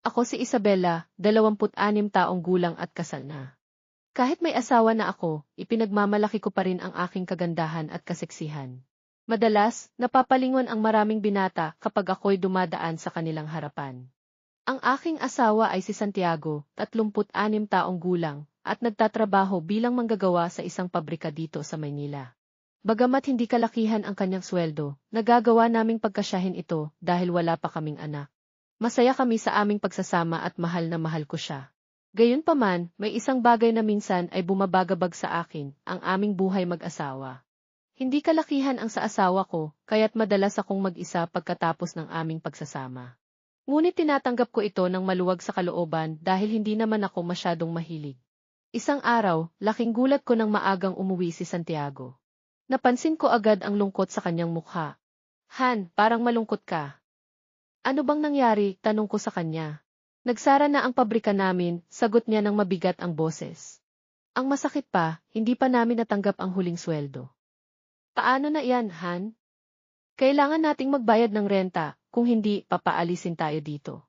Ako si Isabella, 26 taong gulang at kasal na. Kahit may asawa na ako, ipinagmamalaki ko pa rin ang aking kagandahan at kaseksihan. Madalas, napapalingon ang maraming binata kapag ako'y dumadaan sa kanilang harapan. Ang aking asawa ay si Santiago, 36 taong gulang, at nagtatrabaho bilang manggagawa sa isang pabrika dito sa Maynila. Bagamat hindi kalakihan ang kanyang sweldo, nagagawa naming pagkasyahin ito dahil wala pa kaming anak. Masaya kami sa aming pagsasama at mahal na mahal ko siya. Gayunpaman, may isang bagay na minsan ay bumabagabag sa akin, ang aming buhay mag-asawa. Hindi kalakihan ang sa asawa ko, kaya't madalas akong mag-isa pagkatapos ng aming pagsasama. Ngunit tinatanggap ko ito ng maluwag sa kalooban dahil hindi naman ako masyadong mahilig. Isang araw, laking gulat ko nang maagang umuwi si Santiago. Napansin ko agad ang lungkot sa kanyang mukha. Han, parang malungkot ka. Ano bang nangyari? Tanong ko sa kanya. Nagsara na ang pabrika namin, sagot niya ng mabigat ang boses. Ang masakit pa, hindi pa namin natanggap ang huling sweldo. Paano na yan, Han? Kailangan nating magbayad ng renta, kung hindi, papaalisin tayo dito.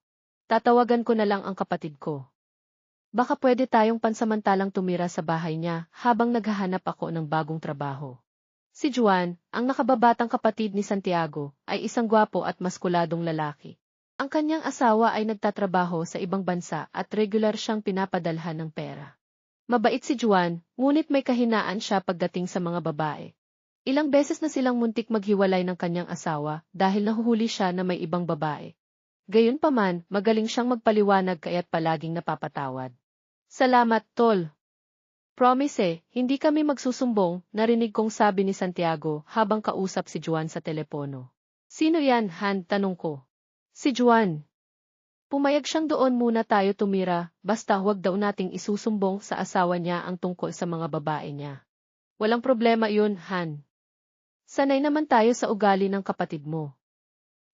Tatawagan ko na lang ang kapatid ko. Baka pwede tayong pansamantalang tumira sa bahay niya habang naghahanap ako ng bagong trabaho. Si Juan, ang nakababatang kapatid ni Santiago, ay isang gwapo at maskuladong lalaki. Ang kanyang asawa ay nagtatrabaho sa ibang bansa at regular siyang pinapadalhan ng pera. Mabait si Juan, ngunit may kahinaan siya pagdating sa mga babae. Ilang beses na silang muntik maghiwalay ng kanyang asawa dahil nahuhuli siya na may ibang babae. Gayunpaman, magaling siyang magpaliwanag kaya't palaging napapatawad. Salamat, Tol. Promise, hindi kami magsusumbong, narinig kong sabi ni Santiago habang kausap si Juan sa telepono. Sino yan, Han? Tanong ko. Si Juan. Pumayag siyang doon muna tayo tumira, basta huwag daw nating isusumbong sa asawa niya ang tungkol sa mga babae niya. Walang problema yun, Han. Sanay naman tayo sa ugali ng kapatid mo.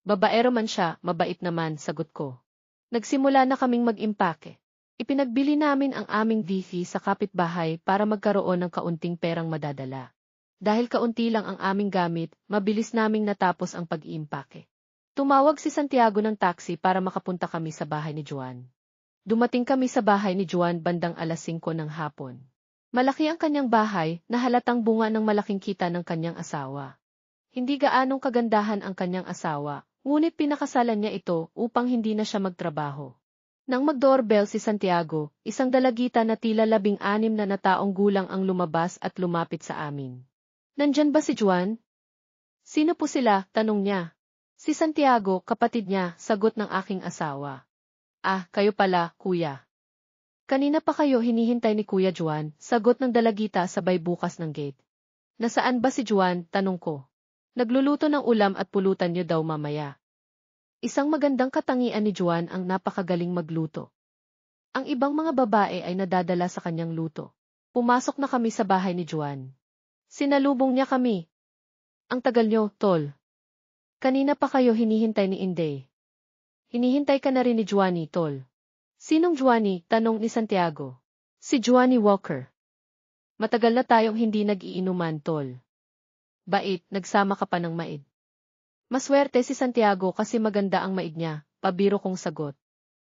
Babaero man siya, mabait naman, sagot ko. Nagsimula na kaming mag-impake. Ipinagbili namin ang aming wifi sa kapitbahay para magkaroon ng kaunting perang madadala. Dahil kaunti lang ang aming gamit, mabilis naming natapos ang pag-iimpake. Tumawag si Santiago ng taxi para makapunta kami sa bahay ni Juan. Dumating kami sa bahay ni Juan bandang alas 5 ng hapon. Malaki ang kanyang bahay na halatang bunga ng malaking kita ng kanyang asawa. Hindi gaanong kagandahan ang kanyang asawa, ngunit pinakasalan niya ito upang hindi na siya magtrabaho. Nang mag-doorbell si Santiago, isang dalagita na tila 16 na taong gulang ang lumabas at lumapit sa amin. Nandyan ba si Juan? Sino po sila? Tanong niya. Si Santiago, kapatid niya, sagot ng aking asawa. Ah, kayo pala, kuya. Kanina pa kayo hinihintay ni Kuya Juan, sagot ng dalagita sabay bukas ng gate. Nasaan ba si Juan? Tanong ko. Nagluluto ng ulam at pulutan niyo daw mamaya. Isang magandang katangian ni Juan ang napakagaling magluto. Ang ibang mga babae ay nadadala sa kanyang luto. Pumasok na kami sa bahay ni Juan. Sinalubong niya kami. Ang tagal niyo, Tol. Kanina pa kayo hinihintay ni Inday. Hinihintay ka na rin ni Juani, Tol. Sinong Juani? Tanong ni Santiago. Si Juani Walker. Matagal na tayong hindi nag-iinuman, Tol. Bait, nagsama ka pa ng maid. Maswerte si Santiago kasi maganda ang maid niya, pabiro kong sagot.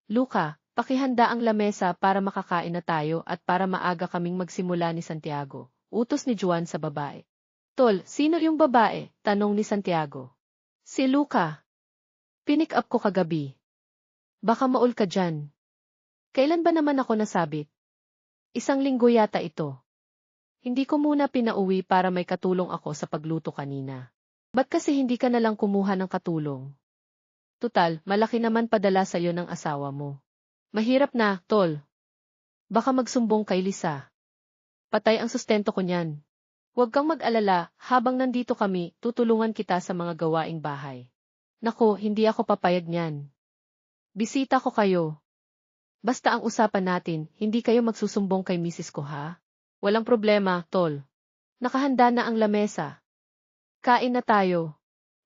Luka, pakihanda ang lamesa para makakain na tayo at para maaga kaming magsimula ni Santiago, utos ni Juan sa babae. Tol, sino yung babae? Tanong ni Santiago. Si Luka. Pinick up ko kagabi. Baka maul ka dyan. Kailan ba naman ako nasabit? Isang linggo yata ito. Hindi ko muna pinauwi para may katulong ako sa pagluto kanina. Ba't kasi hindi ka nalang kumuha ng katulong? Tutal, malaki naman padala sa'yo ng asawa mo. Mahirap na, Tol. Baka magsumbong kay Lisa. Patay ang sustento ko niyan. Huwag kang mag-alala, habang nandito kami, tutulungan kita sa mga gawaing bahay. Naku, hindi ako papayag niyan. Bisita ko kayo. Basta ang usapan natin, hindi kayo magsusumbong kay Mrs. ko ha? Walang problema, Tol. Nakahanda na ang lamesa. Kain na tayo.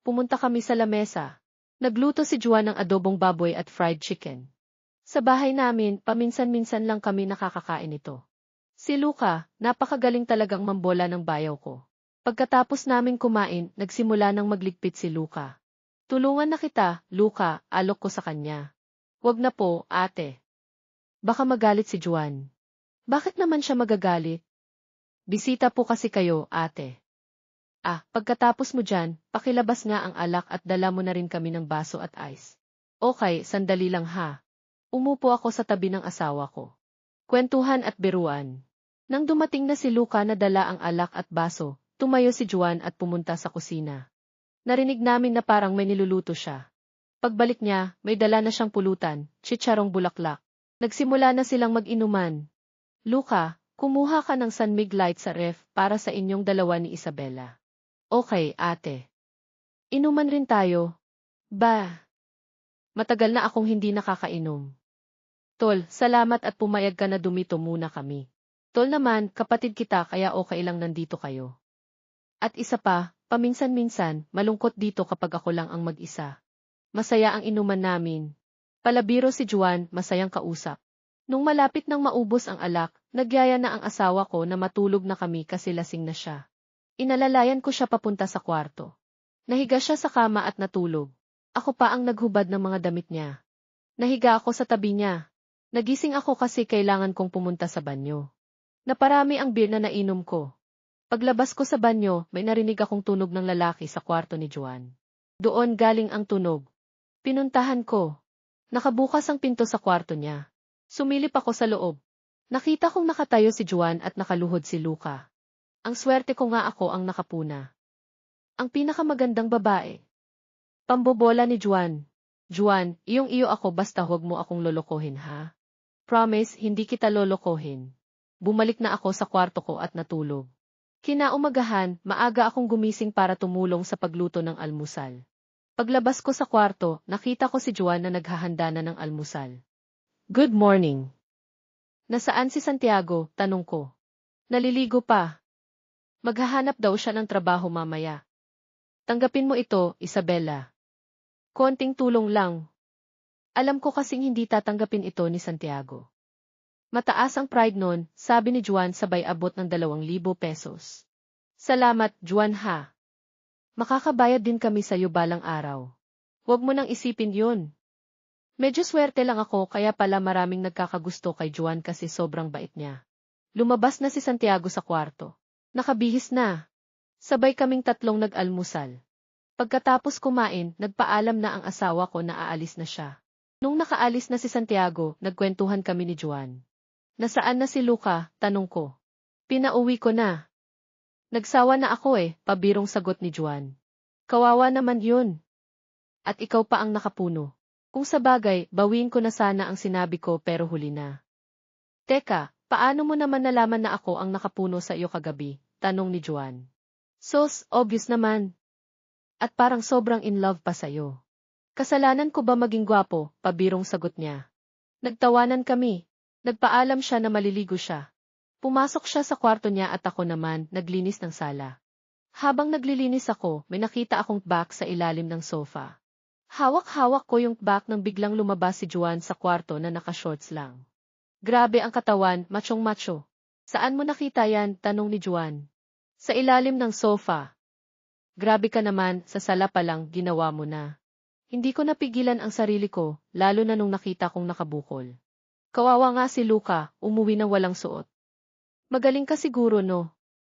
Pumunta kami sa lamesa. Nagluto si Juan ng adobong baboy at fried chicken. Sa bahay namin, paminsan-minsan lang kami nakakakain ito. Si Luka, napakagaling talagang mambola ng bayaw ko. Pagkatapos namin kumain, nagsimula nang magligpit si Luka. Tulungan na kita, Luka, alok ko sa kanya. Wag na po, ate. Baka magalit si Juan. Bakit naman siya magagalit? Bisita po kasi kayo, ate. Pagkatapos mo dyan, pakilabas nga ang alak at dala mo na rin kami ng baso at ice. Okay, sandali lang ha. Umupo ako sa tabi ng asawa ko. Kwentuhan at biruan. Nang dumating na si Luca na dala ang alak at baso, tumayo si Juan at pumunta sa kusina. Narinig namin na parang may niluluto siya. Pagbalik niya, may dala na siyang pulutan, chicharong bulaklak. Nagsimula na silang mag-inuman. Luca, kumuha ka ng San Mig Light sa ref para sa inyong dalawa ni Isabela. Okay, ate. Inuman rin tayo. Matagal na akong hindi nakakainom. Tol, salamat at pumayag ka na dumito muna kami. Tol naman, kapatid kita kaya okay lang nandito kayo. At isa pa, paminsan-minsan, malungkot dito kapag ako lang ang mag-isa. Masaya ang inuman namin. Palabiro si Juan, masayang kausap. Nung malapit nang maubos ang alak, nagyaya na ang asawa ko na matulog na kami kasi lasing na siya. Inalalayan ko siya papunta sa kwarto. Nahiga siya sa kama at natulog. Ako pa ang naghubad ng mga damit niya. Nahiga ako sa tabi niya. Nagising ako kasi kailangan kong pumunta sa banyo. Naparami ang beer na nainom ko. Paglabas ko sa banyo, may narinig akong tunog ng lalaki sa kwarto ni Juan. Doon galing ang tunog. Pinuntahan ko. Nakabukas ang pinto sa kwarto niya. Sumilip ako sa loob. Nakita kong nakatayo si Juan at nakaluhod si Luca. Ang swerte ko nga ako ang nakapuna. Ang pinakamagandang babae. Pambobola ni Juan. Juan, iyong-iyo ako basta huwag mo akong lolokohin ha. Promise, hindi kita lolokohin. Bumalik na ako sa kwarto ko at natulog. Kinaumagahan, maaga akong gumising para tumulong sa pagluto ng almusal. Paglabas ko sa kwarto, nakita ko si Juan na naghahanda na ng almusal. Good morning. Nasaan si Santiago? Tanong ko. Naliligo pa. Maghahanap daw siya ng trabaho mamaya. Tanggapin mo ito, Isabela. Konting tulong lang. Alam ko kasing hindi tatanggapin ito ni Santiago. Mataas ang pride nun, sabi ni Juan sabay abot ng 2,000 pesos. Salamat, Juan ha. Makakabayad din kami sa iyo balang araw. Huwag mo nang isipin yun. Medyo swerte lang ako kaya pala maraming nagkakagusto kay Juan kasi sobrang bait niya. Lumabas na si Santiago sa kwarto. Nakabihis na. Sabay kaming tatlong nag-almusal. Pagkatapos kumain, nagpaalam na ang asawa ko na aalis na siya. Nung nakaalis na si Santiago, nagkwentuhan kami ni Juan. Nasaan na si Luca? Tanong ko. Pinauwi ko na. Nagsawa na ako pabirong sagot ni Juan. Kawawa naman yun. At ikaw pa ang nakapuno. Kung sabagay, bawiin ko na sana ang sinabi ko pero huli na. Teka, paano mo naman nalaman na ako ang nakapuno sa iyo kagabi? Tanong ni Juan. Sos, obvious naman. At parang sobrang in love pa sa'yo. Kasalanan ko ba maging gwapo? Pabirong sagot niya. Nagtawanan kami. Nagpaalam siya na maliligo siya. Pumasok siya sa kwarto niya at ako naman, naglinis ng sala. Habang naglilinis ako, may nakita akong bag sa ilalim ng sofa. Hawak-hawak ko yung bag nang biglang lumabas si Juan sa kwarto na naka-shorts lang. Grabe ang katawan, machong-macho. Saan mo nakita yan? Tanong ni Juan. Sa ilalim ng sofa. Grabe ka naman, sa sala pa lang, ginawa mo na. Hindi ko napigilan ang sarili ko, lalo na nung nakita kong nakabukol. Kawawa nga si Luca, umuwi na walang suot. Magaling ka siguro no?